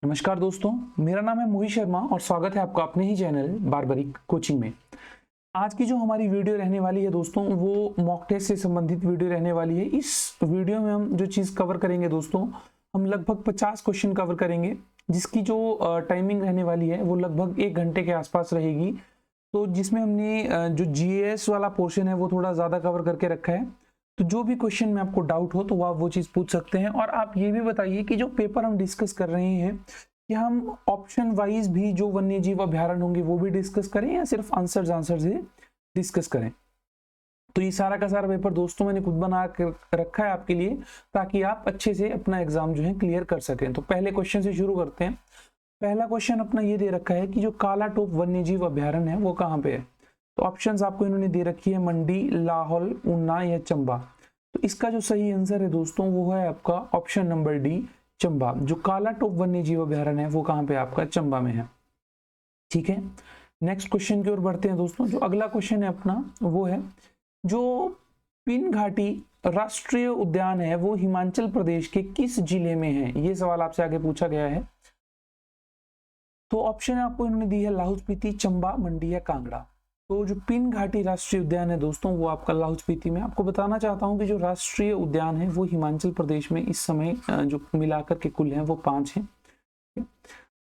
नमस्कार दोस्तों, मेरा नाम है मोहित शर्मा और स्वागत है आपका अपने ही चैनल बारबरिक कोचिंग में। आज की जो हमारी वीडियो रहने वाली है दोस्तों, वो मॉक टेस्ट से संबंधित वीडियो रहने वाली है। इस वीडियो में हम जो चीज़ कवर करेंगे दोस्तों, हम लगभग 50 क्वेश्चन कवर करेंगे, जिसकी जो टाइमिंग रहने वाली है वो लगभग 1 घंटे के आसपास रहेगी। तो जिसमें हमने जो जीएस वाला पोर्शन है वो थोड़ा ज़्यादा कवर करके रखा है। तो जो भी क्वेश्चन में आपको डाउट हो तो आप वो चीज़ पूछ सकते हैं। और आप ये भी बताइए कि जो पेपर हम डिस्कस कर रहे हैं, कि हम ऑप्शन वाइज भी जो वन्य जीव अभ्यारण्य होंगे वो भी डिस्कस करें या सिर्फ आंसर से डिस्कस करें। तो ये सारा का सारा पेपर दोस्तों मैंने खुद बना कर रखा है आपके लिए, ताकि आप अच्छे से अपना एग्जाम जो है क्लियर कर सकें। तो पहले क्वेश्चन से शुरू करते हैं। पहला क्वेश्चन अपना ये दे रखा है कि जो काला टोप वन्य जीव अभ्यारण्य है वो कहाँ पे है। तो ऑप्शंस आपको इन्होंने दे रखी है मंडी, लाहौल, ऊना या चंबा। तो इसका जो सही आंसर है दोस्तों वो है आपका ऑप्शन नंबर डी, चंबा। जो काला टोप वन्य जीव अभ्यारण्य है वो कहाँ पे आपका चंबा में है। ठीक है, नेक्स्ट क्वेश्चन की ओर बढ़ते हैं दोस्तों। जो अगला क्वेश्चन है अपना वो है, जो पिन घाटी राष्ट्रीय उद्यान है वो हिमाचल प्रदेश के किस जिले में है। ये सवाल आपसे आगे पूछा गया है। तो ऑप्शन आपको इन्होंने दी है लाहौल स्पीति, चंबा, मंडी या कांगड़ा। तो जो पिन घाटी राष्ट्रीय उद्यान है दोस्तों वो आपका लाहौल स्पीति में। आपको बताना चाहता हूं कि जो राष्ट्रीय उद्यान है वो हिमाचल प्रदेश में इस समय जो मिलाकर के कुल हैं वो 5 हैं।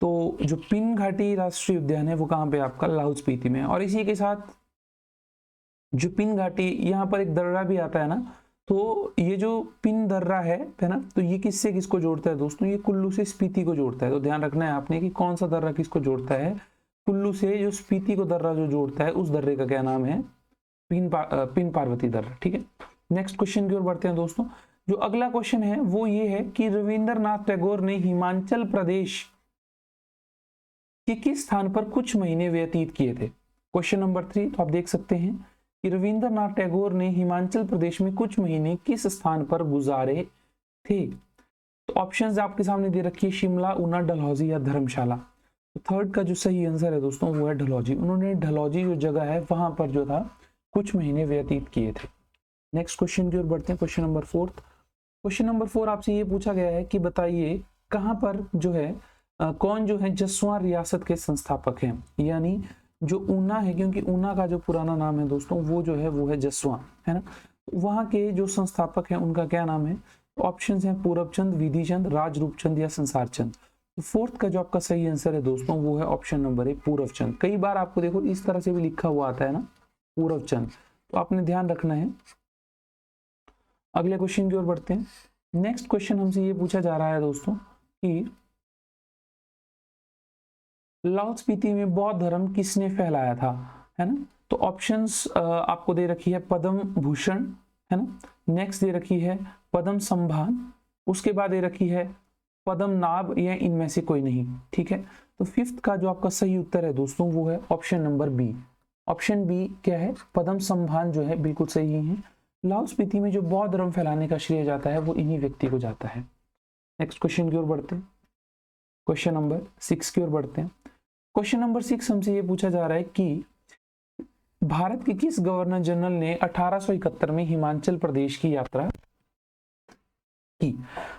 तो जो पिन घाटी राष्ट्रीय उद्यान है वो कहाँ पे आपका लाहौल स्पीति में। और इसी के साथ जो पिन घाटी, यहाँ पर एक दर्रा भी आता है ना, तो ये जो पिन दर्रा है ना, तो ये किससे किसको जोड़ता है दोस्तों, ये कुल्लू से स्पीति को जोड़ता है। तो ध्यान रखना है आपने कि कौन सा दर्रा किसको जोड़ता है। कुल्लू से जो स्पीति को दर्रा जो जोड़ता है उस दर्रे का क्या नाम है, पिन पार्वती दर्रा। ठीक है, नेक्स्ट क्वेश्चन की ओर बढ़ते हैं दोस्तों। जो अगला क्वेश्चन है वो ये है कि रविंद्रनाथ टैगोर ने हिमाचल प्रदेश के किस स्थान पर कुछ महीने व्यतीत किए थे। क्वेश्चन नंबर 3, तो आप देख सकते हैं कि रविंद्रनाथ टैगोर ने हिमाचल प्रदेश में कुछ महीने किस स्थान पर गुजारे थे। तो ऑप्शंस आपके सामने दे रखी है, शिमला, ऊना, डलहौजी या धर्मशाला। तो थर्ड का जो सही आंसर है दोस्तों वो है डलहौजी। उन्होंने डलहौजी जो जगह है वहां पर जो था कुछ महीने व्यतीत किए थे। नेक्स्ट क्वेश्चन की ओर बढ़ते हैं। Question number 4। क्वेश्चन नंबर 4 आपसे ये पूछा गया है कि बताइए कहां पर जो है कौन जो है जसवां रियासत के संस्थापक हैं। यानी जो ऊना है, क्योंकि ऊना का जो पुराना नाम है दोस्तों वो जो है वो है जसवां, है ना। वहां के जो संस्थापक हैं उनका क्या नाम है। ऑप्शंस हैं पूरबचंद, विधिचंद, राजरूपचंद या संसारचंद। तो फोर्थ का जो आपका सही आंसर है दोस्तों वो है ऑप्शन नंबर 1, पूरबचंद। कई बार आपको देखो इस तरह से भी लिखा हुआ आता है ना, पूरबचंद, तो आपने ध्यान रखना है। अगले क्वेश्चन की ओर बढ़ते हैं। नेक्स्ट क्वेश्चन हमसे ये पूछा जा रहा है दोस्तों कि लाहौल स्पीति में बौद्ध धर्म किसने फैलाया था, है ना। तो ऑप्शंस आपको दे रखी है पद्म भूषण, है ना। नेक्स्ट दे रखी है पद्म संभान, उसके बाद दे रखी है पद्म नाभ, या इनमें से कोई नहीं। ठीक है, तो फिफ्थ का जो आपका सही उत्तर है दोस्तों वो है option number B. Option B क्या है, पद्म संभान जो है बिल्कुल सही है। लाहौल स्पीति में जो बौद्ध धर्म फैलाने का श्रेय जाता है वो इन्हीं व्यक्ति को जाता है। नेक्स्ट क्वेश्चन की ओर बढ़ते हैं। क्वेश्चन नंबर 6 की ओर बढ़ते हैं। क्वेश्चन नंबर 6 हमसे ये पूछा जा रहा है कि भारत के किस गवर्नर जनरल ने 1871 में हिमाचल प्रदेश की यात्रा की।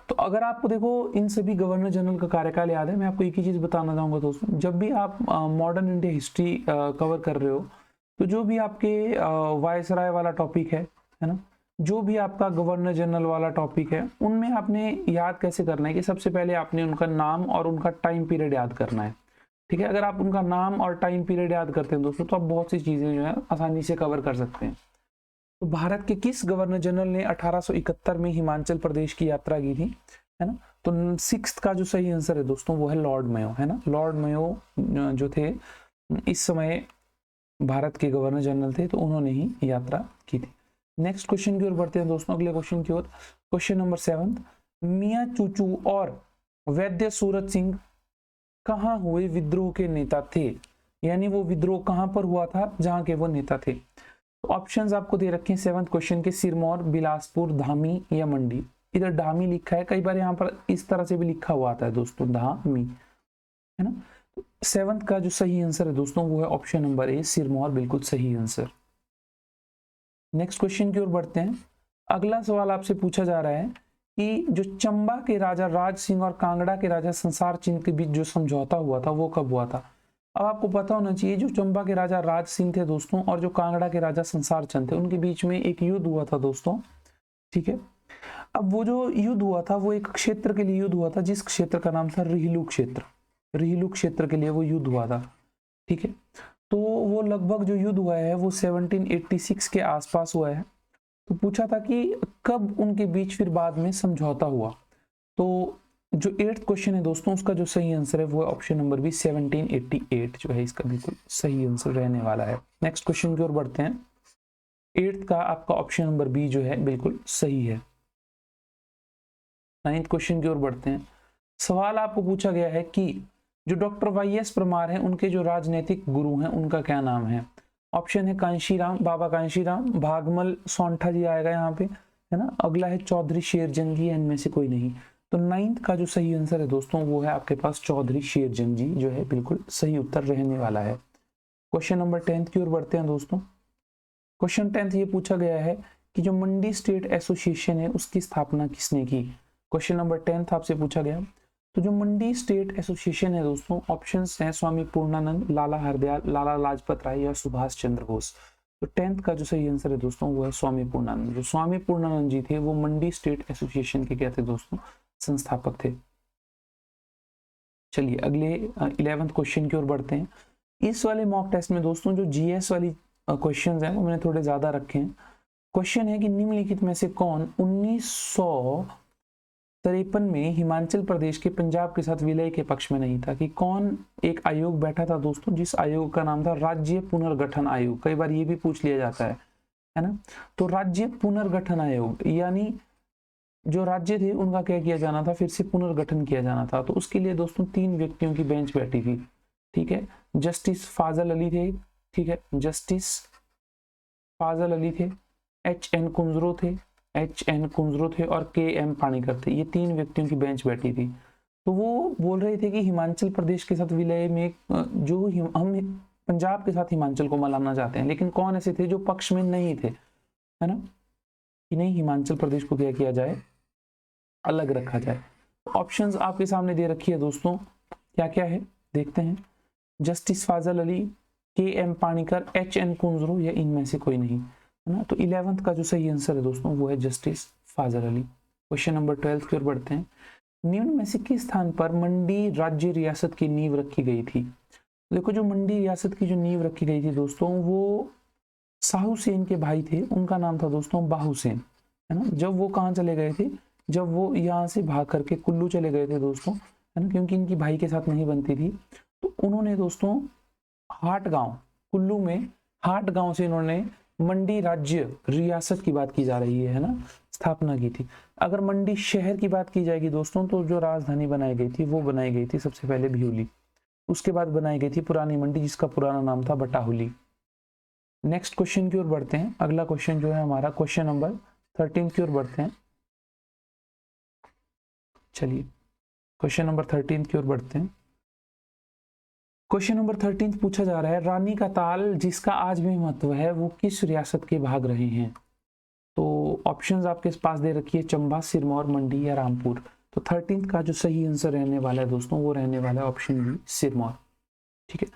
तो अगर आपको देखो इन सभी गवर्नर जनरल का कार्यकाल याद है, मैं आपको एक ही चीज बताना चाहूंगा दोस्तों, जब भी आप मॉडर्न इंडिया हिस्ट्री कवर कर रहे हो तो जो भी आपके वायसराय वाला टॉपिक है ना, जो भी आपका गवर्नर जनरल वाला टॉपिक है, उनमें आपने याद कैसे करना है कि सबसे पहले आपने उनका नाम और उनका टाइम पीरियड याद करना है। ठीक है, अगर आप उनका नाम और टाइम पीरियड याद करते हैं दोस्तों तो आप बहुत सी चीजें जो है आसानी से कवर कर सकते हैं। तो भारत के किस गवर्नर जनरल ने 1871 में हिमाचल प्रदेश की यात्रा की थी, है ना। तो सिक्स्थ का जो सही आंसर है दोस्तों वो है लॉर्ड मेयो, है ना। लॉर्ड मेयो जो थे इस समय भारत के गवर्नर जनरल थे, तो उन्होंने ही यात्रा की थी। नेक्स्ट क्वेश्चन की ओर बढ़ते हैं दोस्तों, अगले क्वेश्चन की ओर। क्वेश्चन नंबर 7, मियां चूचू और वैद्य सूरज सिंह कहाँ हुए विद्रोह के नेता थे। यानी वो विद्रोह कहां पर हुआ था जहां के वो नेता थे। तो ऑप्शंस आपको दे रखे हैं 7th क्वेश्चन के, सिरमौर, बिलासपुर, धामी या मंडी। इधर धामी लिखा है, कई बार यहाँ पर इस तरह से भी लिखा हुआ आता है दोस्तों, धामी, है ना। 7th का जो सही आंसर है दोस्तों वो है ऑप्शन नंबर ए, सिरमौर, बिल्कुल सही आंसर। नेक्स्ट क्वेश्चन की ओर बढ़ते हैं। अगला सवाल आपसे पूछा जा रहा है कि जो चंबा के राजा राज सिंह और कांगड़ा के राजा संसार चंद के बीच जो समझौता हुआ था वो कब हुआ था। अब आपको पता होना चाहिए जो चंबा के राजा राज सिंह थे दोस्तों और जो कांगड़ा के राजा संसार चंद थे उनके बीच में एक युद्ध हुआ था दोस्तों, ठीक है। अब वो जो युद्ध हुआ था वो एक क्षेत्र के लिए युद्ध हुआ था जिस क्षेत्र का नाम था रिहिलू क्षेत्र। रिहिलू क्षेत्र के लिए वो युद्ध हुआ था, ठीक है। तो वो लगभग जो युद्ध हुआ है वो 1786 के आसपास हुआ है। तो पूछा था कि कब उनके बीच फिर बाद में समझौता हुआ। तो जो 8th क्वेश्चन है दोस्तों उसका जो सही आंसर है वो ऑप्शन नंबर बी 1788 जो है इसका बिल्कुल सही आंसर रहने वाला है। नेक्स्ट क्वेश्चन की ओर बढ़ते हैं। 8th का आपका ऑप्शन नंबर बी जो है बिल्कुल सही है। 9th क्वेश्चन की ओर बढ़ते हैं। सवाल आपको पूछा गया है कि जो डॉक्टर वाई.एस. परमार हैं उनके जो राजनीतिक गुरु हैं उनका क्या नाम है। ऑप्शन है कांशीराम, बाबा कांशीराम, भागमल सोंठा जी आएगा यहाँ पे, है ना। अगला है चौधरी शेरजंग जी, इनमें से कोई नहीं। तो 9th का जो सही आंसर है दोस्तों वो है आपके पास चौधरी शेरजंग जी जो है बिल्कुल सही उत्तर रहने वाला है। क्वेश्चन नंबर 10th की ओर बढ़ते हैं दोस्तों। क्वेश्चन 10th ये पूछा गया है कि जो मंडी स्टेट एसोसिएशन है उसकी स्थापना किसने की। क्वेश्चन नंबर 10th आपसे पूछा गया। तो जो मंडी स्टेट एसोसिएशन है दोस्तों ऑप्शंस हैं स्वामी पूर्णानंद, लाला हरदयाल, लाला लाजपत राय या सुभाष चंद्र बोस। तो 10th का जो सही आंसर है दोस्तों वो है स्वामी पूर्णानंद। जो स्वामी पूर्णानंद जी थे वो मंडी स्टेट एसोसिएशन के क्या थे दोस्तों, संस्थापक थे। चलिए अगले 11th क्वेश्चन की ओर बढ़ते हैं। इस वाले मॉक टेस्ट में दोस्तों जो जीएस वाली क्वेश्चंस हैं वो मैंने थोड़े ज्यादा रखे हैं। क्वेश्चन है कि निम्नलिखित में से कौन 1953 में हिमाचल प्रदेश के पंजाब के साथ विलय के पक्ष में नहीं था। कि कौन एक आयोग बैठा था दोस्तों जिस आयोग का नाम था राज्य पुनर्गठन आयोग। कई बार ये भी पूछ लिया जाता है ना। तो राज्य पुनर्गठन आयोग यानी जो राज्य थे उनका क्या किया जाना था, फिर से पुनर्गठन किया जाना था। तो उसके लिए दोस्तों 3 व्यक्तियों की बेंच बैठी थी, ठीक है। जस्टिस फाजल अली थे, ठीक है, जस्टिस फाजल अली थे, एच.एन. कुंजरो थे और के.एम. पाणिकर थे। ये 3 व्यक्तियों की बेंच बैठी थी। तो वो बोल रहे थे कि हिमाचल प्रदेश के साथ विलय में जो हम पंजाब के साथ हिमाचल को मिलाना चाहते हैं, लेकिन कौन ऐसे थे जो पक्ष में नहीं थे, है ना, कि नहीं हिमाचल प्रदेश को क्या किया जाए, अलग रखा जाए। ऑप्शंस आपके सामने दे रखी है दोस्तों, क्या क्या है देखते हैं। Justice Fazal Ali, KM. Panikkar, H.N.. कुंजरो या इनमें से कोई नहीं, है ना। तो 11th का जो सही आंसर है दोस्तों वो है justice Fazal Ali. Question number 12 की ओर बढ़ते हैं। निम्न में से किस स्थान पर मंडी राज्य रियासत की नींव रखी गई थी। देखो जो मंडी रियासत की जो नींव रखी गई थी दोस्तों वो साहू सेन के भाई थे, उनका नाम था दोस्तों बाहू सेन, है ना। जब वो कहाँ चले गए थे, जब वो यहाँ से भाग करके कुल्लू चले गए थे दोस्तों, है ना, क्योंकि इनकी भाई के साथ नहीं बनती थी। तो उन्होंने दोस्तों हाट गांव, कुल्लू में हाट गांव से इन्होंने मंडी राज्य रियासत की बात की जा रही है ना, स्थापना की थी। अगर मंडी शहर की बात की जाएगी दोस्तों तो जो राजधानी बनाई गई थी वो बनाई गई थी सबसे पहले भिवली, उसके बाद बनाई गई थी पुरानी मंडी जिसका पुराना नाम था बटाहुली। नेक्स्ट क्वेश्चन की ओर बढ़ते हैं। अगला क्वेश्चन जो है हमारा क्वेश्चन नंबर 13 की ओर बढ़ते हैं। चलिए क्वेश्चन नंबर 13 की ओर बढ़ते हैं। क्वेश्चन नंबर 13 पूछा जा रहा है रानी का ताल जिसका आज भी महत्व है वो किस रियासत के भाग रहे हैं। तो ऑप्शंस आपके पास दे रखी है चंबा, सिरमौर, मंडी या रामपुर। तो 13 का जो सही आंसर रहने वाला है दोस्तों वो रहने वाला है ऑप्शन बी सिरमौर, ठीक है।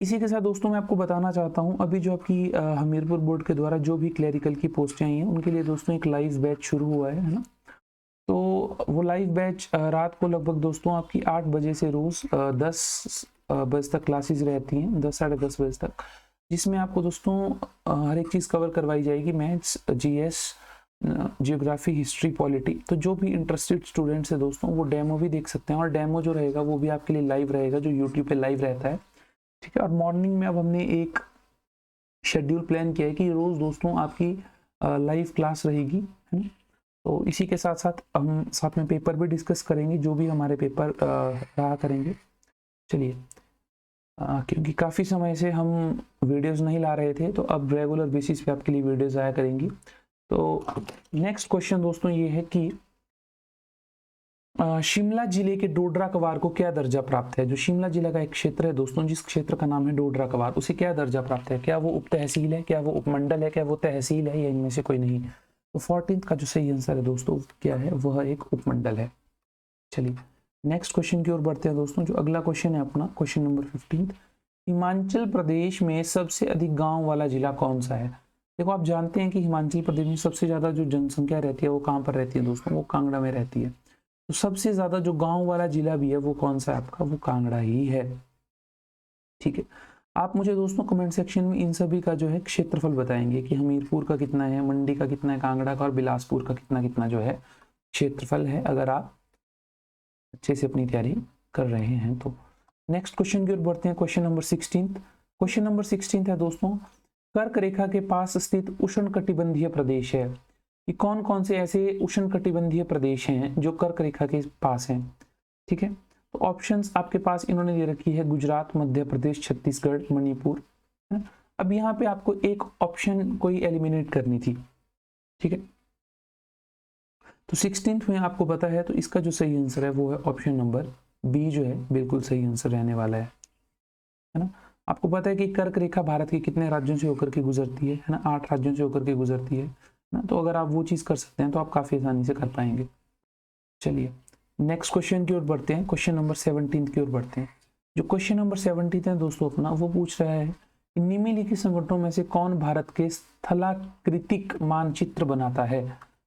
इसी के साथ दोस्तों मैं आपको बताना चाहता हूं अभी जो आपकी हमीरपुर बोर्ड के द्वारा जो भी क्लरिकल की पोस्टें आई हैं उनके लिए दोस्तों एक लाइव बैच शुरू हुआ है ना। तो वो लाइव बैच रात को लगभग दोस्तों आपकी 8 बजे से रोज 10 बजे तक क्लासेस रहती हैं, 10 साढ़े 10 बजे तक, जिसमें आपको दोस्तों हर एक चीज़ कवर करवाई जाएगी, maths, GS, geography, history, polity. तो जो भी इंटरेस्टेड स्टूडेंट्स है दोस्तों वो डेमो भी देख सकते हैं और डेमो जो रहेगा वो भी आपके लिए लाइव रहेगा जो यूट्यूब पे लाइव रहता है, ठीक है। और मॉर्निंग में अब हमने एक शेड्यूल प्लान किया है कि रोज दोस्तों आपकी लाइव क्लास रहेगी, है ना। तो इसी के साथ साथ हम साथ में पेपर भी डिस्कस करेंगे, जो भी हमारे पेपर रहा करेंगे। चलिए क्योंकि काफ़ी समय से हम वीडियोस नहीं ला रहे थे तो अब रेगुलर बेसिस पे आपके लिए वीडियोस आया करेंगी। तो नेक्स्ट क्वेश्चन दोस्तों ये है कि शिमला जिले के डोडरा कवार को क्या दर्जा प्राप्त है। जो शिमला जिला का एक क्षेत्र है दोस्तों जिस क्षेत्र का नाम है डोडरा कवार, उसे क्या दर्जा प्राप्त है। क्या वो उप तहसील है, क्या वो उपमंडल है, क्या वो तहसील है या इनमें से कोई नहीं। तो 14th का जो सही आंसर है दोस्तों क्या है, वह एक उपमंडल है। चलिए नेक्स्ट क्वेश्चन की ओर बढ़ते हैं दोस्तों। जो अगला क्वेश्चन है अपना क्वेश्चन नंबर 15, हिमाचल प्रदेश में सबसे अधिक गांव वाला जिला कौन सा है। देखो आप जानते हैं कि हिमाचल प्रदेश में सबसे ज्यादा जो जनसंख्या रहती है वो कहाँ पर रहती है दोस्तों, वो कांगड़ा में रहती है। तो सबसे ज्यादा जो गांव वाला जिला भी है वो कौन सा है आपका, वो कांगड़ा ही है। ठीक है, आप मुझे दोस्तों कमेंट सेक्शन में इन सभी का जो है क्षेत्रफल बताएंगे कि हमीरपुर का कितना है, मंडी का कितना है, कांगड़ा का और बिलासपुर का कितना कितना जो है क्षेत्रफल है, अगर आप अच्छे से अपनी तैयारी कर रहे हैं तो। नेक्स्ट क्वेश्चन की ओर बढ़ते हैं, क्वेश्चन नंबर 16। क्वेश्चन नंबर 16 है दोस्तों, कर्क रेखा के पास स्थित उष्णकटिबंधीय प्रदेश है। कि कौन कौन से ऐसे उष्णकटिबंधीय प्रदेश हैं जो कर्क रेखा के पास हैं। ठीक है, तो ऑप्शंस आपके पास इन्होंने दे रखी है, गुजरात, मध्य प्रदेश, छत्तीसगढ़, मणिपुर। अब यहाँ पे आपको एक ऑप्शन कोई एलिमिनेट करनी थी। ठीक है, तो 16th में आपको पता है, तो इसका जो सही आंसर है वो है ऑप्शन नंबर बी, जो है बिल्कुल सही आंसर रहने वाला है ना। आपको पता है कि कर्क रेखा भारत के कितने राज्यों से होकर के गुजरती है ना, 8 राज्यों से होकर के गुजरती है ना। तो अगर आप वो चीज कर सकते हैं तो आप काफी आसानी से कर पाएंगे। चलिए नेक्स्ट क्वेश्चन की ओर बढ़ते हैं, क्वेश्चन नंबर 17 की ओर बढ़ते हैं। जो क्वेश्चन नंबर 17 है दोस्तों अपना, वो पूछ रहा है निम्नलिखित संगठनों में से कौन भारत के स्थलाकृतिक मानचित्र बनाता है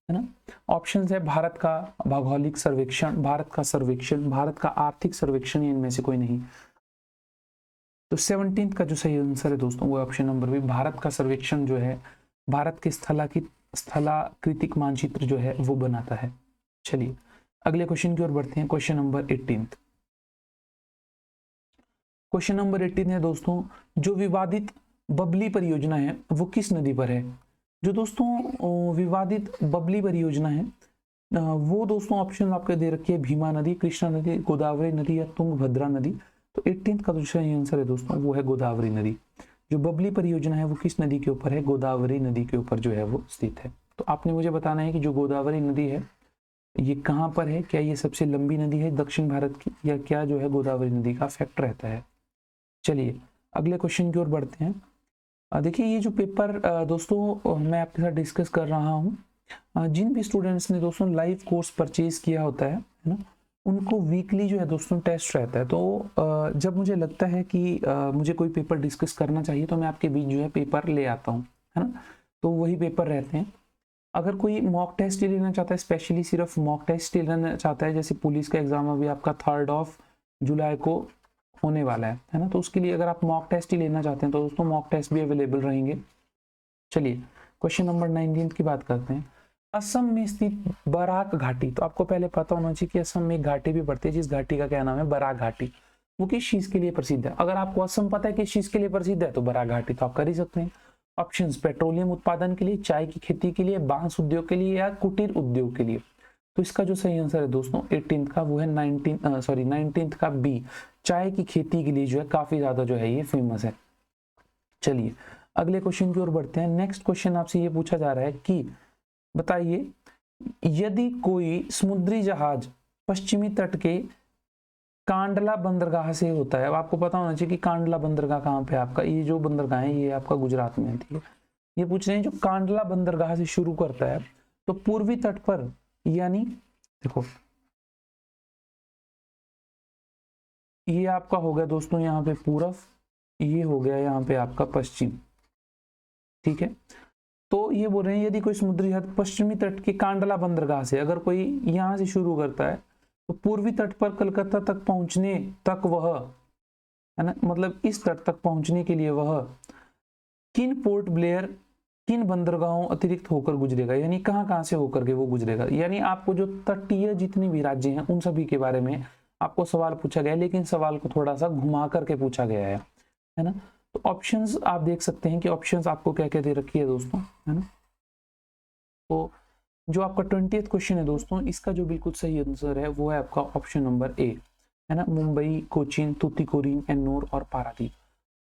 ना। ऑप्शन है भारत का भौगोलिक सर्वेक्षण, भारत का सर्वेक्षण, भारत का आर्थिक सर्वेक्षण, या इनमें से कोई नहीं। तो 17 का जो सही आंसर है दोस्तों वो ऑप्शन नंबर बी, भारत का सर्वेक्षण जो है भारत के स्थलाकृतिक मानचित्र जो है वो बनाता है। चलिए अगले क्वेश्चन की ओर बढ़ते हैं, क्वेश्चन नंबर 18। क्वेश्चन नंबर 18 है दोस्तों, जो विवादित बबली परियोजना है वो किस नदी पर है। जो दोस्तों विवादित बबली परियोजना है वो दोस्तों ऑप्शन आपके दे रखी है, भीमा नदी, कृष्णा नदी, गोदावरी नदी या तुंगभद्रा नदी। तो 18 का दूसरा आंसर है दोस्तों वो है गोदावरी नदी। जो बबली परियोजना है वो किस नदी के ऊपर है, गोदावरी नदी के ऊपर जो है वो स्थित है। तो आपने मुझे बताना है कि जो गोदावरी नदी है ये कहाँ पर है, क्या ये सबसे लंबी नदी है दक्षिण भारत की, या क्या जो है गोदावरी नदी का फैक्ट रहता है। चलिए अगले क्वेश्चन की ओर बढ़ते हैं। देखिए ये जो पेपर दोस्तों मैं आपके साथ डिस्कस कर रहा हूँ, जिन भी स्टूडेंट्स ने दोस्तों लाइव कोर्स परचेज किया होता है ना, उनको वीकली जो है दोस्तों टेस्ट रहता है। तो जब मुझे लगता है कि मुझे कोई पेपर डिस्कस करना चाहिए तो मैं आपके बीच जो है पेपर ले आता हूँ, है ना। तो वही पेपर रहते हैं। अगर कोई मॉक टेस्ट ही लेना चाहता है, स्पेशली सिर्फ मॉक टेस्ट ही लेना चाहता है, जैसे पुलिस का एग्जाम अभी आपका 3 जुलाई को होने वाला है ना, तो उसके लिए अगर आप मॉक टेस्ट ही लेना चाहते हैं तो दोस्तों मॉक टेस्ट भी अवेलेबल रहेंगे। चलिए क्वेश्चन नंबर 19 की बात करते हैं। असम में स्थित बराक घाटी, तो आपको पहले पता होना चाहिए कि असम में एक घाटी भी पड़ती है जिस घाटी का क्या नाम है, बराक घाटी। वो किस चीज के लिए प्रसिद्ध है। अगर आपको असम पता है किस चीज के लिए प्रसिद्ध है तो बराक घाटी तो आप कर ही सकते हैं। ऑप्शंस, पेट्रोलियम उत्पादन के लिए, चाय की खेती के लिए, बांस उद्योग के लिए, या कुटीर उद्योग के लिए। तो इसका जो सही आंसर है दोस्तों 18 का वो है 19 का बी, चाय की खेती के लिए जो है काफी ज्यादा जो है ये फेमस है। चलिए अगले क्वेश्चन की ओर बढ़ते हैं। नेक्स्ट क्वेश्चन आपसे ये पूछा जा रहा है कि बताइए, यदि कोई समुद्री जहाज पश्चिमी तट के कांडला बंदरगाह से होता है, अब आपको पता होना चाहिए कि कांडला बंदरगाह कहाँ पे आपका, ये जो बंदरगाह है ये आपका गुजरात में है। ठीक है, ये पूछ रहे हैं जो कांडला बंदरगाह से शुरू करता है तो पूर्वी तट पर, यानी देखो ये आपका हो गया दोस्तों यहाँ पे पूरब, ये हो गया यहाँ पे आपका पश्चिम। ठीक है, तो ये बोल रहे हैं यदि कोई समुद्री जहाज पश्चिमी तट के कांडला बंदरगाह से अगर कोई यहाँ से शुरू करता है तो पूर्वी तट पर कलकत्ता तक पहुंचने तक वह, है ना, मतलब इस तट तक पहुंचने के लिए वह किन पोर्ट ब्लेयर, किन बंदरगाहों अतिरिक्त होकर गुजरेगा, यानी कहाँ कहाँ से होकर के वो गुजरेगा। यानी आपको जो तटीय जितने भी राज्य हैं उन सभी के बारे में आपको सवाल पूछा गया है, लेकिन सवाल को थोड़ा सा घुमा करके पूछा गया है ना। तो ऑप्शंस आप देख सकते हैं कि ऑप्शंस आपको क्या क्या दे रखी है दोस्तों, है ना। तो जो आपका 20th क्वेश्चन है दोस्तों, इसका जो बिल्कुल सही आंसर है वो है आपका ऑप्शन नंबर ए, है ना, मुंबई, कोचीन, तूतीकोरिन, एन्नोर और पारादीप।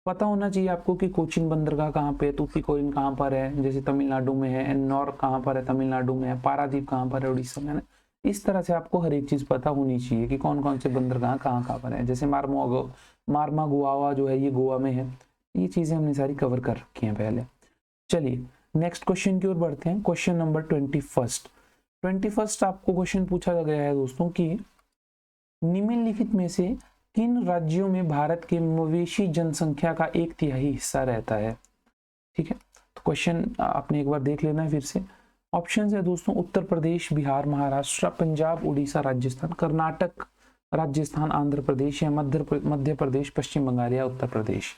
पता होना चाहिए आपको कि कोचीन बंदरगाह कहाँ पे है, तूतीकोरिन कहाँ पर है जैसे तमिलनाडु में है, एन्नोर कहाँ पर है तमिलनाडु में है, पारादीप कहाँ पर है उड़ीसा में, है ना। इस तरह से आपको हर एक चीज पता होनी चाहिए कि कौन कौन से बंदरगाह कहाँ कहाँ पर है। जैसे मारमागुआवा जो है ये गोवा में है। ये चीजें हमने सारी कवर कर रखी हैं पहले। चलिए नेक्स्ट क्वेश्चन की ओर बढ़ते हैं। क्वेश्चन नंबर 21 आपको क्वेश्चन पूछा गया है दोस्तों कि निम्नलिखित में से किन राज्यों में भारत के मवेशी जनसंख्या का 1/3 हिस्सा रहता है। ठीक है, तो क्वेश्चन आपने एक बार देख लेना है फिर से। ऑप्शन है दोस्तों उत्तर प्रदेश, बिहार, महाराष्ट्र, पंजाब, उड़ीसा, राजस्थान, कर्नाटक, राजस्थान, आंध्र प्रदेश या मध्य प्रदेश, पश्चिम बंगाल या उत्तर प्रदेश।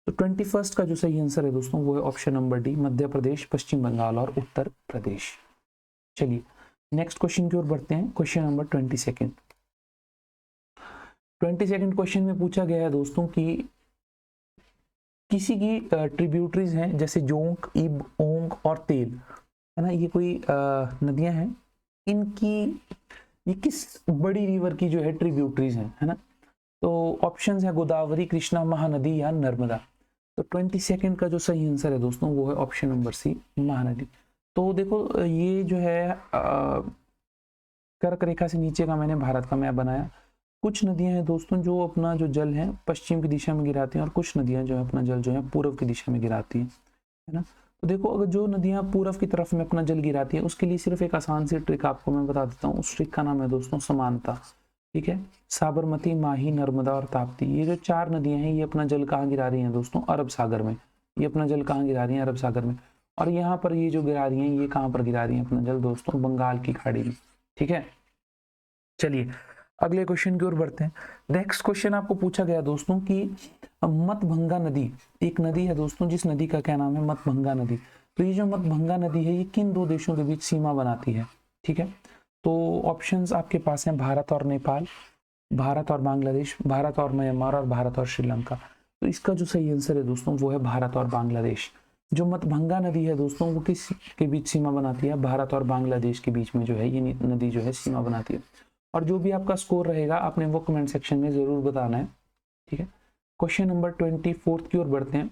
तो 21 का जो सही आंसर है दोस्तों वो है option number D, Madhya Pradesh, पश्चिम बंगाल और उत्तर प्रदेश। चलिए नेक्स्ट क्वेश्चन की ओर बढ़ते हैं। क्वेश्चन नंबर 22 क्वेश्चन में पूछा गया है दोस्तों कि किसी की ट्रिब्यूटरीज हैं जैसे जोंक, इब, ओंग और तेल, है ना, ये कोई नदियां हैं, इनकी ये किस बड़ी रिवर की जो है ट्रिब्यूटरीज हैं, है ना। तो ऑप्शंस है गोदावरी, कृष्णा, महानदी या नर्मदा। तो 22 का जो सही आंसर है दोस्तों वो है ऑप्शन नंबर सी, महानदी। तो देखो ये जो है कर्क रेखा से नीचे का मैंने भारत का मैप बनाया। कुछ नदियां हैं दोस्तों जो अपना जो जल है पश्चिम की दिशा में गिराती हैं और कुछ नदियां जो है अपना जल जो है पूर्व की दिशा में गिराती हैं, है ना। तो देखो अगर जो नदियां पूर्व की तरफ में अपना जल गिराती है उसके लिए सिर्फ एक आसान सी ट्रिक आपको मैं बता देता हूँ। उस ट्रिक का नाम है दोस्तों समानता। ठीक है, साबरमती, माही, नर्मदा और ताप्ती, ये जो 4 नदियां हैं ये अपना जल कहाँ गिरा रही हैं दोस्तों, अरब सागर में। ये अपना जल कहाँ गिरा रही हैं, अरब सागर में। और यहाँ पर ये जो गिरा रही हैं ये कहाँ पर गिरा रही हैं अपना जल दोस्तों, बंगाल की खाड़ी में। ठीक है, चलिए अगले क्वेश्चन की ओर बढ़ते हैं। नेक्स्ट क्वेश्चन आपको पूछा गया दोस्तों कि मतभंगा नदी, एक नदी है दोस्तों जिस नदी का क्या नाम है, मतभंगा नदी। तो ये जो मतभंगा नदी है ये किन 2 देशों के बीच सीमा बनाती है। ठीक है, तो ऑप्शंस आपके पास हैं भारत और नेपाल, भारत और बांग्लादेश, भारत और म्यांमार और भारत और श्रीलंका। तो इसका जो सही आंसर है दोस्तों वो है भारत और बांग्लादेश। जो मतभंगा नदी है दोस्तों वो किस के बीच सीमा बनाती है, भारत और बांग्लादेश के बीच में जो है ये नदी जो है सीमा बनाती है। और जो भी आपका स्कोर रहेगा आपने वो कमेंट सेक्शन में जरूर बताना है। ठीक है, क्वेश्चन नंबर 24 की ओर बढ़ते हैं।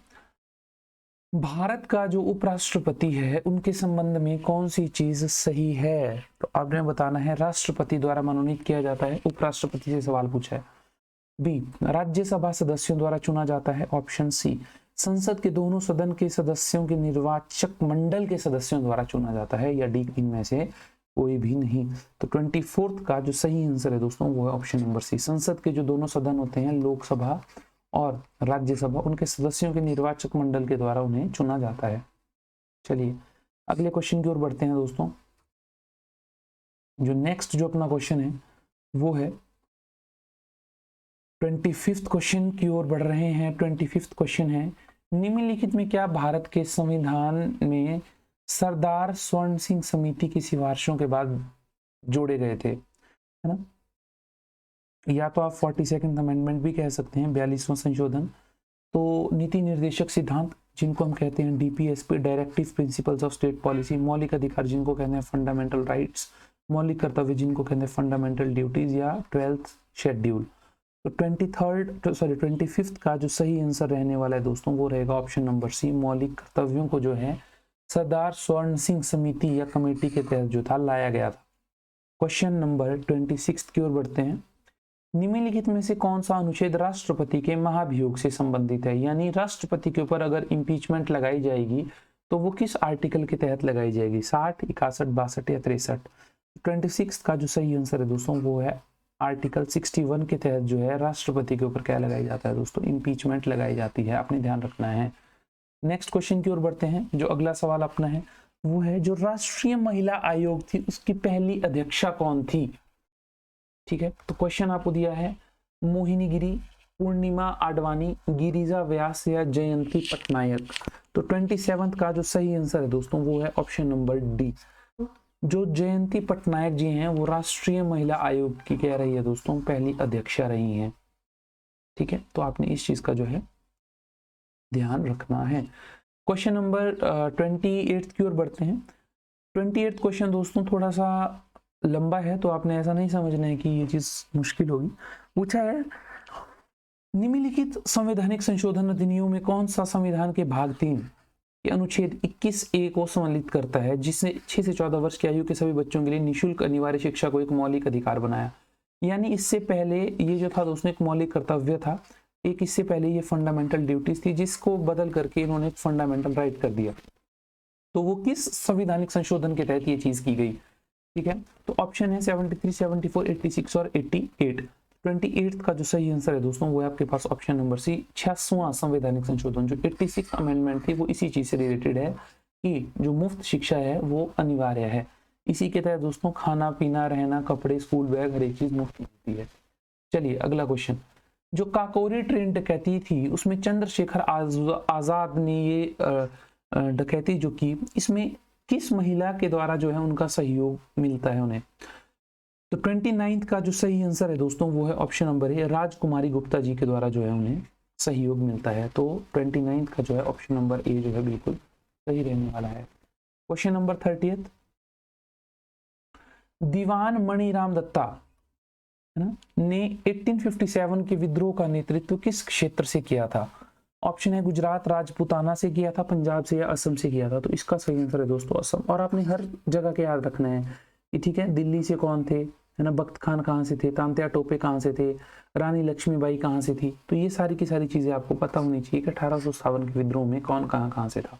भारत का जो उपराष्ट्रपति है उनके संबंध में कौन सी चीज सही है। तो आपने बताना है राष्ट्रपति द्वारा मनोनीत किया जाता है, उपराष्ट्रपति से सवाल पूछा है। बी, राज्यसभा सदस्यों द्वारा चुना जाता है। ऑप्शन सी, संसद के दोनों सदन के सदस्यों के निर्वाचक मंडल के सदस्यों द्वारा चुना जाता है। या डी, इनमें से कोई भी नहीं। तो 24 का जो सही आंसर है दोस्तों वो है ऑप्शन नंबर सी, संसद के जो दोनों सदन होते हैं, लोकसभा और राज्यसभा, उनके सदस्यों के निर्वाचक मंडल के द्वारा उन्हें चुना जाता है। चलिए अगले क्वेश्चन की ओर बढ़ते हैं दोस्तों। जो नेक्स्ट जो अपना क्वेश्चन है वो है 25 क्वेश्चन की ओर बढ़ रहे हैं। 25 क्वेश्चन है, निम्नलिखित में क्या भारत के संविधान में सरदार स्वर्ण सिंह समिति की सिफारिशों के बाद जोड़े गए थे, है ना। या तो आप 42nd अमेंडमेंट भी कह सकते हैं, 42वां संशोधन। तो नीति निर्देशक सिद्धांत जिनको हम कहते हैं DPSP, directive principles of state policy, मौलिक अधिकार जिनको कहते हैं फंडामेंटल राइट्स, मौलिक कर्तव्य जिनको कहते हैं फंडामेंटल ड्यूटीज, या 12th शेड्यूल। तो 25 का जो सही आंसर रहने वाला है दोस्तों वो रहेगा ऑप्शन नंबर सी, मौलिक कर्तव्यों को जो है सरदार स्वर्ण सिंह समिति या कमेटी के तहत जो था लाया गया था। क्वेश्चन नंबर 26 की ओर बढ़ते हैं। निम्नलिखित में से कौन सा अनुच्छेद राष्ट्रपति के महाभियोग से संबंधित है, यानी राष्ट्रपति के ऊपर अगर इम्पीचमेंट लगाई जाएगी तो वो किस आर्टिकल के तहत लगाई जाएगी, 60, 61, 62 या 63। 26 का जो सही आंसर है दोस्तों वो है आर्टिकल 61 के तहत जो है राष्ट्रपति के ऊपर क्या लगाया जाता है दोस्तों, इम्पीचमेंट लगाई जाती है, आपने ध्यान रखना है। नेक्स्ट क्वेश्चन की ओर बढ़ते हैं। जो अगला सवाल अपना है वो है जो राष्ट्रीय महिला आयोग थी उसकी पहली अध्यक्षा कौन थी। ठीक है, तो क्वेश्चन आपको दिया है मोहिनी गिरी, पूर्णिमा आडवाणी, गिरिजा व्यास या जयंती पटनायक। तो 27 का जो सही आंसर है दोस्तों वो है ऑप्शन नंबर डी, जो जयंती पटनायक जी हैं वो राष्ट्रीय महिला आयोग की कह रही है दोस्तों पहली अध्यक्षा रही हैं। ठीक है, तो आपने इस चीज का जो है ध्यान रखना है। क्वेश्चन नंबर 28 की ओर बढ़ते हैं। 28 क्वेश्चन दोस्तों थोड़ा सा लंबा है तो आपने ऐसा नहीं समझना है कि ये चीज मुश्किल होगी। पूछा है निम्नलिखित संवैधानिक संशोधन अधिनियम में कौन सा संविधान के भाग 3 के अनुच्छेद 21A को सम्मिलित करता है, जिसने 6 से 14 वर्ष की आयु के सभी बच्चों के लिए निःशुल्क अनिवार्य शिक्षा को एक मौलिक अधिकार बनाया। यानी इससे पहले ये जो था दोस्तों एक मौलिक कर्तव्य था, एक इससे पहले ये फंडामेंटल ड्यूटीज थी जिसको बदल करके इन्होंने एक फंडामेंटल राइट कर दिया। तो वो किस संवैधानिक संशोधन के तहत ये चीज की गई? ठीक है, तो ऑप्शन है 73, 74, 86 और 88। 28 का जो सही आंसर है दोस्तों वो है आपके पास ऑप्शन नंबर सी, 86वां संवैधानिक संशोधन। जो 86 अमेंडमेंट थी वो इसी चीज से रिलेटेड है कि जो मुफ्त शिक्षा है वो अनिवार्य है। इसी के तहत दोस्तों खाना पीना रहना कपड़े स्कूल बैग हर एक चीज मुफ्त मिलती है। चलिए अगला क्वेश्चन, जो काकोरी ट्रेन डकैती थी उसमें चंद्रशेखर आजाद ने ये डकैती जो की, इसमें किस महिला के द्वारा जो है उनका सहयोग मिलता है उन्हें? तो 29 का जो सही आंसर है दोस्तों वो है ऑप्शन नंबर ए, राजकुमारी गुप्ता जी के द्वारा जो है उन्हें सहयोग मिलता है। तो 29 का जो है ऑप्शन नंबर ए जो है बिल्कुल सही रहने वाला है। क्वेश्चन नंबर 30, दीवान मणिराम दत्ता है ना ने 1857 के विद्रोह का नेतृत्व किस क्षेत्र से किया था? ऑप्शन है गुजरात राजपूताना से किया था, पंजाब से या असम से किया था। तो इसका सही आंसर है दोस्तों असम। और आपने हर जगह के याद रखना है कि ठीक है, दिल्ली से कौन थे, है ना, बख्त खान कहाँ से थे, तांत्या टोपे कहाँ से थे, रानी लक्ष्मीबाई कहाँ से थी। तो ये सारी की सारी चीजें आपको पता होनी चाहिए कि 1857 के विद्रोह में कौन कहाँ से था।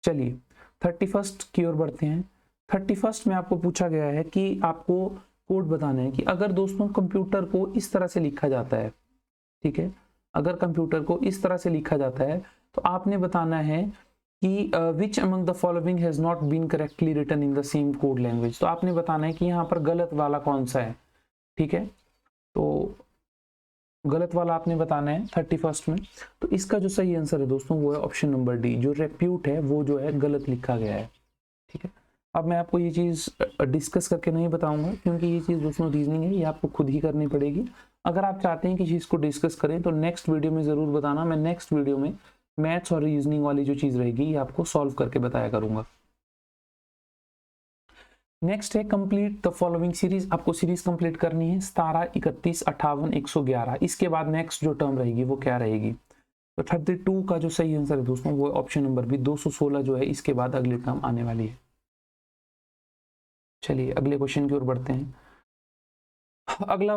चलिए 31 की ओर बढ़ते हैं। 31 में आपको पूछा गया है कि आपको कोड बताना है कि अगर दोस्तों कंप्यूटर को इस तरह से लिखा जाता है, ठीक है, अगर कंप्यूटर को इस तरह से लिखा जाता है तो आपने बताना है कि which among the following has not been correctly written in the same code language. तो आपने बताना है कि यहाँ पर गलत वाला कौन सा है। ठीक है, तो गलत वाला आपने बताना है 31 में। तो इसका जो सही आंसर है दोस्तों वो है ऑप्शन नंबर डी, जो रेप्यूट है वो जो है गलत लिखा गया है। ठीक है, अब मैं आपको ये चीज़ डिस्कस करके नहीं बताऊंगा क्योंकि ये चीज़ दोस्तों रीजनिंग है, ये आपको खुद ही करनी पड़ेगी। अगर आप चाहते हैं कि चीज़ को डिस्कस करें तो नेक्स्ट वीडियो में ज़रूर बताना, मैं नेक्स्ट वीडियो में मैथ्स और रीजनिंग वाली जो चीज़ रहेगी ये आपको सॉल्व करके बताया करूंगा। नेक्स्ट है कंप्लीट द फॉलोइंग सीरीज। आपको सीरीज कंप्लीट करनी है 17, 31, 58, 111। इसके बाद नेक्स्ट जो टर्म रहेगी वो क्या रहेगी? तो 32 का जो सही आंसर है दोस्तों वो ऑप्शन नंबर बी, 216 जो है इसके बाद अगली टर्म आने वाली है। चलिए अगले क्वेश्चन की ओर बढ़ते हैं। अगला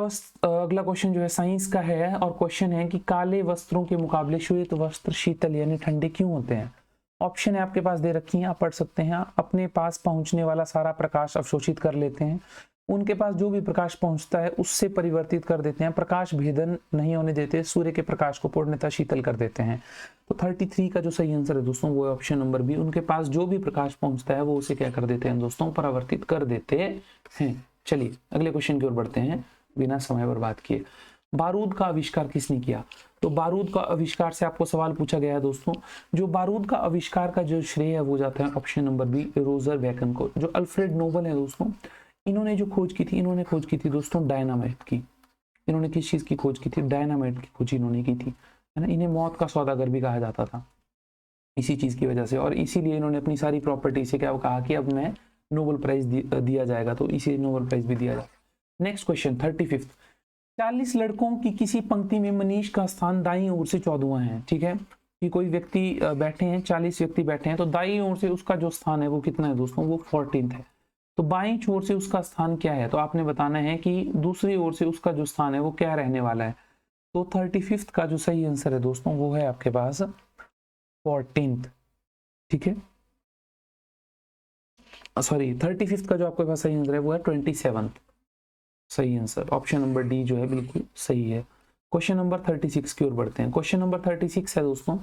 क्वेश्चन जो है साइंस का है और क्वेश्चन है कि काले वस्त्रों के मुकाबले श्वेत वस्त्र शीतल यानी ठंडे क्यों होते हैं? ऑप्शन है आपके पास दे रखी हैं, आप पढ़ सकते हैं। अपने पास पहुंचने वाला सारा प्रकाश अवशोषित कर लेते हैं, उनके पास जो भी प्रकाश पहुंचता है उससे परिवर्तित कर देते हैं, प्रकाश भेदन नहीं होने देते, सूर्य के प्रकाश को पूर्णतः शीतल कर देते हैं। तो 33 का जो सही आंसर है दोस्तों वो है ऑप्शन नंबर बी, उनके पास जो भी प्रकाश पहुंचता है वो उसे क्या कर देते हैं दोस्तों, परावर्तित कर देते हैं। चलिए अगले क्वेश्चन की ओर बढ़ते हैं बिना समय बर्बाद किए। बारूद का आविष्कार किसने किया? तो बारूद का आविष्कार से आपको सवाल पूछा गया है दोस्तों। जो बारूद का आविष्कार का जो श्रेय है वो जाता है option number B, Roger Bacon को। जो अल्फ्रेड नोबल है दोस्तों, इन्होंने जो खोज की थी, इन्होंने खोज की थी दोस्तों डायनामाइट की। इन्होंने किस चीज की खोज की थी? डायनामाइट की खोज इन्होंने की थी, है ना। इन्हें मौत का सौदागर भी कहा जाता था इसी चीज की वजह से, और इसीलिए इन्होंने अपनी सारी प्रॉपर्टी से क्या कहा कि अब मैं नोबेल प्राइज दिया जाएगा, तो इसे नोबेल प्राइज भी दिया जाएगा। नेक्स्ट क्वेश्चन 35, 40 लड़कों की किसी पंक्ति में मनीष का स्थान दाईं ओर से 14वां है। ठीक है, कि कोई व्यक्ति बैठे हैं, 40 व्यक्ति बैठे हैं, तो दाईं ओर से उसका जो स्थान है वो कितना है दोस्तों? वो 14th है। तो बाईं ओर से उसका स्थान क्या है? तो आपने बताना है कि दूसरी ओर से उसका जो स्थान है वो क्या रहने वाला है। तो 35 का जो सही आंसर है दोस्तों वो है आपके पास 14th। ठीक है, सॉरी 35 का जो आपके पास सही आंसर है वो है 27th। सही आंसर ऑप्शन नंबर डी जो है बिल्कुल सही है। क्वेश्चन नंबर 36 की ओर बढ़ते हैं। क्वेश्चन नंबर 36 है दोस्तों,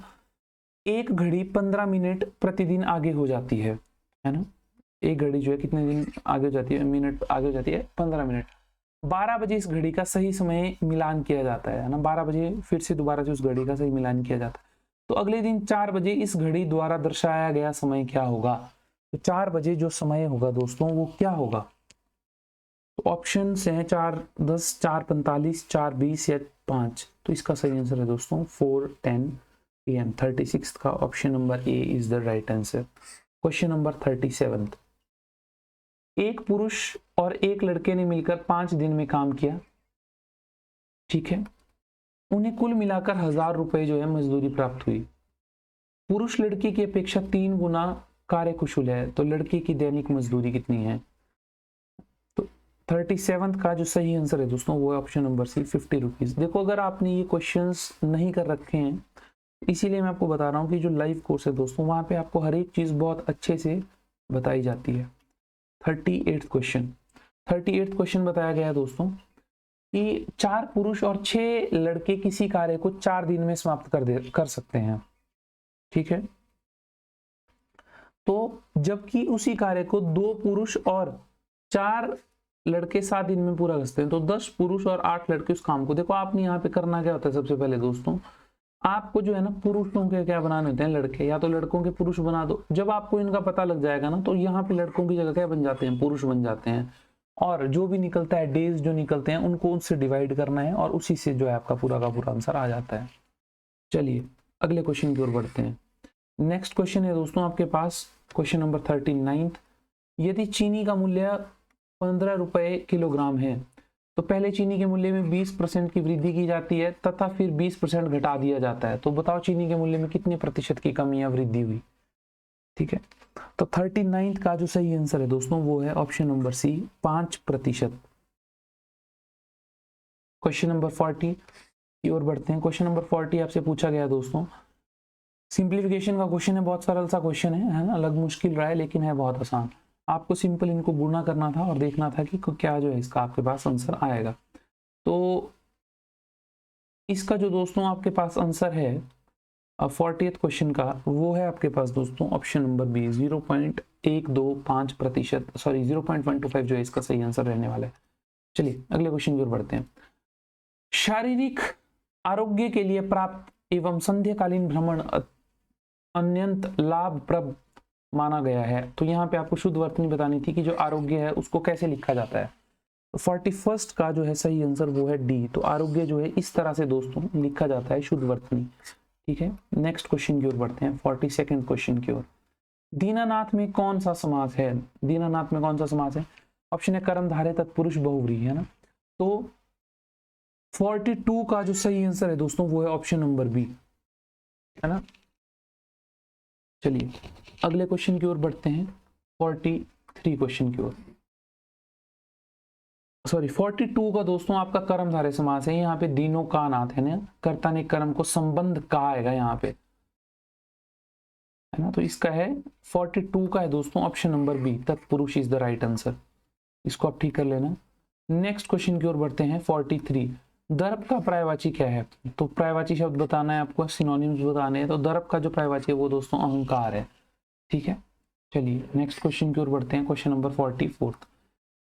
एक घड़ी 15 मिनट प्रतिदिन आगे हो जाती है ना। एक घड़ी जो है कितने दिन आगे हो जाती है? मिनट आगे हो जाती है 15 मिनट। 12 बजे इस घड़ी का सही समय मिलान किया जाता है ना। 12 बजे फिर से दोबारा से उस घड़ी का सही मिलान किया जाता है। तो अगले दिन 4 बजे इस घड़ी द्वारा दर्शाया गया समय क्या होगा? तो 4 बजे जो समय होगा दोस्तों वो क्या होगा? तो ऑप्शन हैं 4:10, 4:45, 4:20 या 5। तो इसका सही आंसर है दोस्तों 4:10 PM। 36 का option number A is the right answer. Question number 37, एक पुरुष और एक लड़के ने मिलकर 5 दिन में काम किया। ठीक है, उन्हें कुल मिलाकर 1000 रुपए जो है मजदूरी प्राप्त हुई। पुरुष लड़की की अपेक्षा 3 गुना कार्यकुशल है, तो लड़की की दैनिक मजदूरी कितनी है? 37 का जो सही आंसर है दोस्तों वो है ऑप्शन नंबर सी, 50 रुपीज। देखो अगर आपने ये क्वेश्चंस नहीं कर रखे हैं इसीलिए मैं आपको बता रहा हूँ कि जो लाइव कोर्स है दोस्तों, वहाँ पे आपको हर एक चीज़ बहुत अच्छे से बताई जाती है। 38 क्वेश्चन, 38 क्वेश्चन बताया गया है दोस्तों कि 4 पुरुष और 6 लड़के किसी कार्य को 4 दिन में समाप्त कर सकते हैं, ठीक है। तो जबकि उसी कार्य को 2 पुरुष और 4 लड़के 7 दिन में पूरा करते हैं, तो 10 पुरुष और 8 लड़के उस काम को, देखो आपने यहाँ पे करना क्या होता है, सबसे पहले दोस्तों आपको जो है ना पुरुषों के क्या बनाने होते हैं, लड़के, या तो लड़कों के पुरुष बना दो। जब आपको इनका पता लग जाएगा ना, तो यहाँ पे लड़कों की जगह क्या बन जाते हैं, पुरुष बन जाते हैं। और जो भी निकलता है, डेज जो निकलते हैं उनको उनसे डिवाइड करना है और उसी से जो है आपका पूरा का पूरा आंसर आ जाता है। चलिए अगले क्वेश्चन की ओर बढ़ते हैं। नेक्स्ट क्वेश्चन है दोस्तों आपके पास क्वेश्चन नंबर 39। यदि चीनी का मूल्य 15 रुपए किलोग्राम है, तो पहले चीनी के मूल्य में 20% की वृद्धि की जाती है तथा फिर 20% घटा दिया जाता है। तो बताओ चीनी के मूल्य में कितने प्रतिशत की कमी या वृद्धि हुई, ठीक है। तो 39 का जो सही आंसर है दोस्तों वो है option number C, 5%। Question number 40 की ओर बढ़ते हैं। क्वेश्चन नंबर 40 आपसे पूछा गया दोस्तों, सिंप्लीफिकेशन का क्वेश्चन है, बहुत सरल सा क्वेश्चन है ना, अलग मुश्किल रहा है लेकिन है बहुत आसान। आपको सिंपल इनको गुणा करना था और देखना था कि क्या जो है इसका आपके पास आंसर आएगा। तो इसका जो दोस्तों आपके पास आंसर है 40th क्वेश्चन का, वो है आपके पास दोस्तों ऑप्शन नंबर बी, 0.125%, सॉरी 0.125 जो है इसका सही आंसर रहने वाला है। चलिए अगले क्वेश्चन की ओर बढ़ते हैं। शारीरिक आरोग्य के लिए प्राप्त एवं संध्याकालीन भ्रमण अत्यंत लाभप्रद माना गया है। तो यहाँ पे आपको शुद्ध वर्तनी बतानी थी कि जो आरोग्य है उसको कैसे लिखा जाता है। 41st का जो है सही आंसर वो है डी। तो आरोग्य जो है इस तरह से दोस्तों लिखा जाता है, शुद्ध वर्तनी, ठीक है। नेक्स्ट क्वेश्चन की ओर बढ़ते हैं, 42nd क्वेश्चन की ओर। दीनानाथ में कौन सा समास है, दीनानाथ में कौन सा समास है? ऑप्शन है कर्मधारय तत्पुरुष बहुव्रीहि, है ना। तो 42 का जो सही आंसर है दोस्तों वो है ऑप्शन नंबर बी, है ना। चलिए अगले क्वेश्चन की ओर बढ़ते हैं, 43 क्वेश्चन की ओर। सॉरी 42 का दोस्तों आपका कर्मधारय समास है। यहाँ पे दीनों का नाथ है ना, कर्ता ने कर्म को संबंध का आएगा यहाँ पे, है ना। तो इसका है 42 का है दोस्तों ऑप्शन नंबर बी, तत्पुरुष इज द राइट आंसर। इसको आप ठीक कर लेना। नेक्स्ट क्वेश्चन की ओर बढ़ते हैं, 43। दर्प का पर्यायवाची क्या है? तो पर्यायवाची शब्द बताना है आपको, सिनोनिम्स बताने हैं। तो दर्प का जो पर्यायवाची है वो दोस्तों अहंकार है, ठीक है। चलिए नेक्स्ट क्वेश्चन की ओर बढ़ते हैं, क्वेश्चन नंबर 44।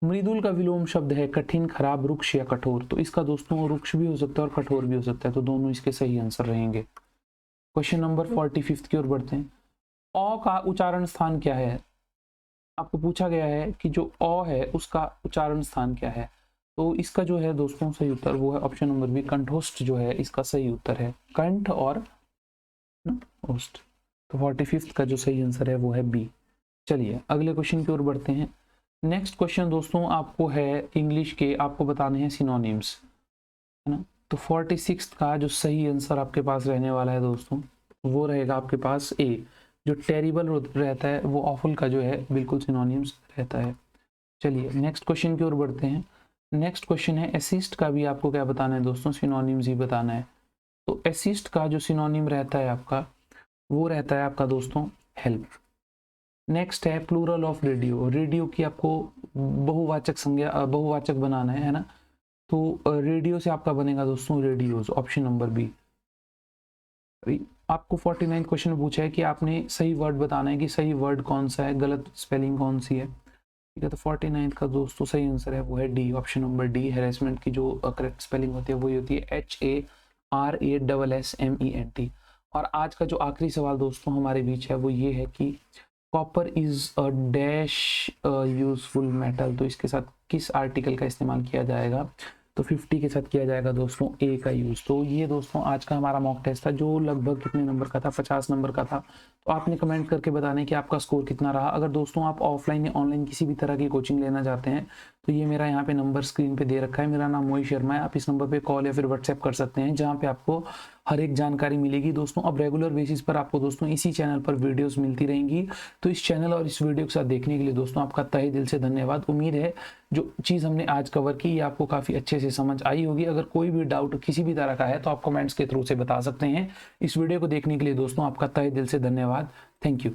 मृदुल का विलोम शब्द है कठिन, खराब, रुक्ष या कठोर। तो इसका दोस्तों रुक्ष भी हो सकता है और कठोर भी हो सकता है, तो दोनों इसके सही आंसर रहेंगे। क्वेश्चन नंबर 45 की ओर बढ़ते हैं। अ का उच्चारण स्थान क्या है? आपको पूछा गया है कि जो अ है उसका उच्चारण स्थान क्या है। तो इसका जो है दोस्तों सही उत्तर वो है ऑप्शन नंबर बी, कंठोष्ठ जो है इसका सही उत्तर है, कंठ और ओष्ठ। तो 45 का जो सही आंसर है वो है बी। चलिए अगले क्वेश्चन की ओर बढ़ते हैं। नेक्स्ट क्वेश्चन दोस्तों आपको है इंग्लिश के, आपको बताने हैं सिनोनिम्स, है ना। तो 46 का जो सही आंसर आपके पास रहने वाला है दोस्तों वो रहेगा आपके पास ए। जो टेरिबल रहता है वो ऑफुल का जो है बिल्कुल सिनोनिम्स रहता है। चलिए नेक्स्ट क्वेश्चन की ओर बढ़ते हैं। नेक्स्ट क्वेश्चन है असिस्ट का भी आपको क्या बताना है दोस्तों, सिनोनिम्स ही बताना है। तो असिस्ट का जो सिनोनिम रहता है आपका वो रहता है आपका दोस्तों हेल्प। नेक्स्ट है प्लूरल ऑफ रेडियो, रेडियो की आपको बहुवाचक संज्ञा, बहुवाचक बनाना है ना। तो रेडियो से आपका बनेगा दोस्तों रेडियोज, ऑप्शन नंबर बी। आपको 49 क्वेश्चन में पूछा है कि आपने सही वर्ड बताना है कि सही वर्ड कौन सा है, गलत स्पेलिंग कौन सी है, ठीक है। तो 49 का दोस्तों सही आंसर है वो है D, option number D. Harassment की जो करेक्ट स्पेलिंग होती है वही होती है HARASSMENT। और आज का जो आखिरी सवाल दोस्तों हमारे बीच है वो ये है कि copper is a dash useful metal. तो इसके साथ किस आर्टिकल का इस्तेमाल किया जाएगा? तो 50 के साथ किया जाएगा दोस्तों ए का यूज। तो ये दोस्तों आज का हमारा मॉक टेस्ट था जो लगभग कितने नंबर का था, 50 नंबर का था। तो आपने कमेंट करके बताना कि आपका स्कोर कितना रहा। अगर दोस्तों आप ऑफलाइन या ऑनलाइन किसी भी तरह की कोचिंग लेना चाहते हैं तो ये मेरा यहाँ पे नंबर स्क्रीन पे दे रखा है, मेरा नाम मोहित शर्मा है। आप इस नंबर पे कॉल या फिर व्हाट्सएप कर सकते हैं, जहाँ पे आपको हर एक जानकारी मिलेगी दोस्तों। अब रेगुलर बेसिस पर आपको दोस्तों इसी चैनल पर वीडियोस मिलती रहेंगी। तो इस चैनल और इस वीडियो के साथ देखने के लिए दोस्तों आपका तहे दिल से धन्यवाद। उम्मीद है जो चीज़ हमने आज कवर की ये आपको काफ़ी अच्छे से समझ आई होगी। अगर कोई भी डाउट किसी भी तरह का है तो आप कमेंट्स के थ्रू से बता सकते हैं। इस वीडियो को देखने के लिए दोस्तों आपका तहे दिल से धन्यवाद। Thank you.